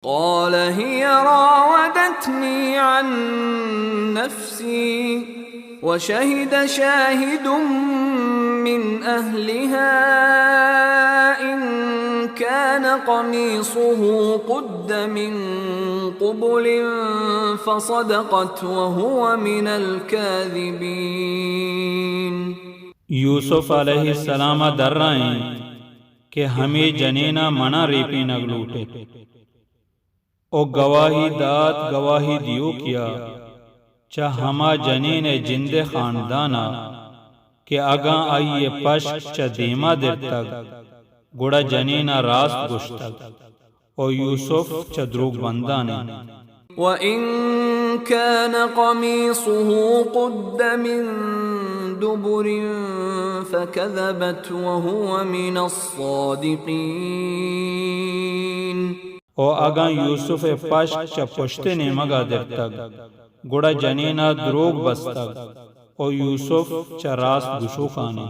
قال هي راودتني عن نفسي وشهد شاهد من أهلها إن كان قميصه قد من قبل فصدقت وهو من الكاذبين. یوسف علیہ السلام در رائیں کہ ہمیں جنینا منا ریپی نگلوٹے او گواہی دات گواہی دیو کیا چا ہما جنین جند خاندانا کہ اگاں آئیے پشک چا دیما در تک گوڑا جنینا راست گشتک او یوسف چا دروگ بندانے. وَإِن كَانَ قَمِيصُهُ قُدَّ مِن دُبُرٍ فَكَذَبَتْ وَهُوَ مِنَ الصَّادِقِينَ. او اگاں یوسف پشک چا پشتے نے مگا در تک گوڑا جنینا دروگ بستک او یوسف چا راست گشوکانے.